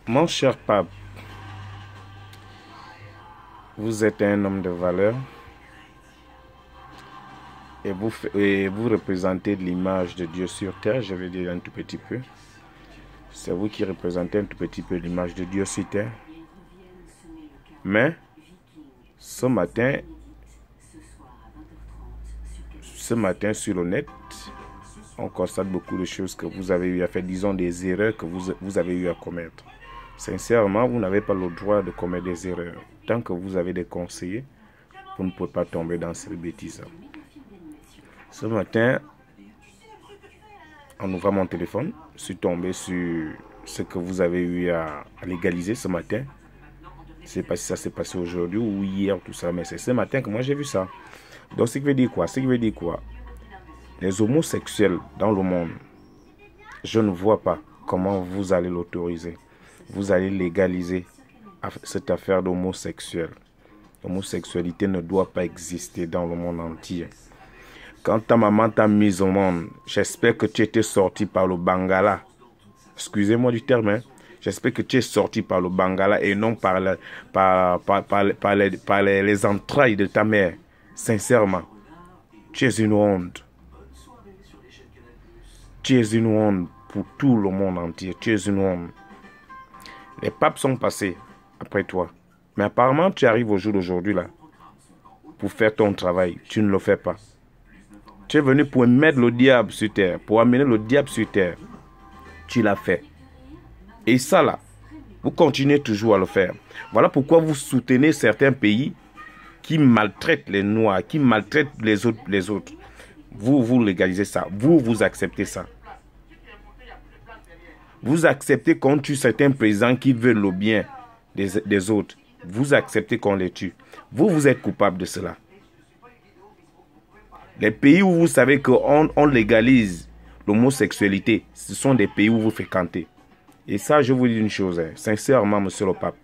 Mon cher pape, vous êtes un homme de valeur et vous représentez l'image de Dieu sur terre, je vais dire un tout petit peu. C'est vous qui représentez un tout petit peu l'image de Dieu sur terre. Mais ce matin sur le net, on constate beaucoup de choses que vous avez eu à faire, disons des erreurs que vous avez eu à commettre. Sincèrement, vous n'avez pas le droit de commettre des erreurs. Tant que vous avez des conseillers, vous ne pouvez pas tomber dans ces bêtises. Ce matin, en ouvrant mon téléphone, je suis tombé sur ce que vous avez eu à légaliser ce matin. Je ne sais pas si ça s'est passé aujourd'hui ou hier, tout ça, mais c'est ce matin que moi j'ai vu ça. Donc, ce qui veut dire quoi? Ce qui veut dire quoi? Les homosexuels dans le monde, je ne vois pas comment vous allez l'autoriser. Vous allez légaliser cette affaire d'homosexuel. L'homosexualité ne doit pas exister dans le monde entier. Quand ta maman t'a mise au monde, j'espère que tu étais sorti par le Bangala. Excusez-moi du terme, hein. J'espère que tu es sorti par le Bangala et non par les entrailles de ta mère. Sincèrement, tu es une honte. Tu es une honte pour tout le monde entier. Tu es une honte. Les papes sont passés après toi. Mais apparemment, tu arrives au jour d'aujourd'hui là pour faire ton travail. Tu ne le fais pas. Tu es venu pour mettre le diable sur terre, pour amener le diable sur terre. Tu l'as fait. Et ça là, vous continuez toujours à le faire. Voilà pourquoi vous soutenez certains pays qui maltraitent les Noirs, qui maltraitent les autres. Vous légalisez ça. Vous acceptez ça. Vous acceptez qu'on tue certains présidents qui veulent le bien des autres. Vous acceptez qu'on les tue. Vous êtes coupable de cela. Les pays où vous savez qu'on légalise l'homosexualité, ce sont des pays où vous fréquentez. Et ça, je vous dis une chose, hein, sincèrement, monsieur le pape.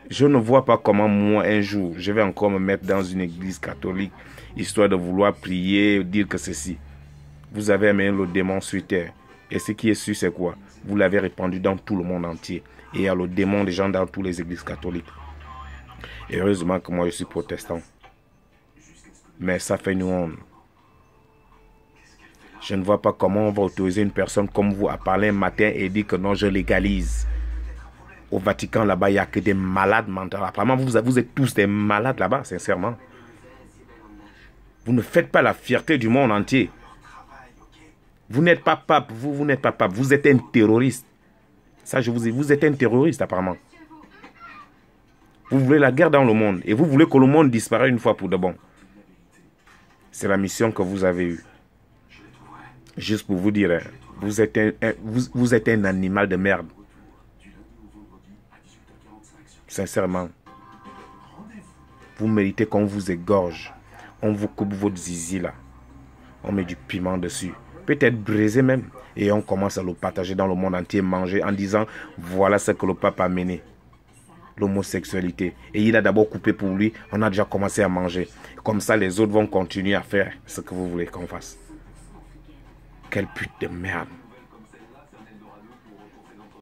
Je ne vois pas comment moi, un jour, je vais encore me mettre dans une église catholique, histoire de vouloir prier, dire que ceci. Vous avez amené le démon sur terre. Et ce qui est sûr, c'est quoi? Vous l'avez répandu dans tout le monde entier. Et il y a le démon des gens dans toutes les églises catholiques. Et heureusement que moi, je suis protestant. Mais ça fait une honte. Je ne vois pas comment on va autoriser une personne comme vous à parler un matin et dire que non, je légalise. Au Vatican, là-bas, il n'y a que des malades mentaux. Apparemment, vous êtes tous des malades là-bas, sincèrement. Vous ne faites pas la fierté du monde entier. Vous n'êtes pas pape, vous n'êtes pas pape. Vous êtes un terroriste. Ça, je vous dis, vous êtes un terroriste, apparemment. Vous voulez la guerre dans le monde. Et vous voulez que le monde disparaisse une fois pour de bon. C'est la mission que vous avez eue. Juste pour vous dire, hein, vous êtes un animal de merde. Sincèrement. Vous méritez qu'on vous égorge. On vous coupe votre zizi là. On met du piment dessus. Peut-être brisé même. Et on commence à le partager dans le monde entier, manger en disant, voilà ce que le pape a mené. L'homosexualité. Et il a d'abord coupé pour lui. On a déjà commencé à manger. Comme ça, les autres vont continuer à faire ce que vous voulez qu'on fasse. Quelle pute de merde.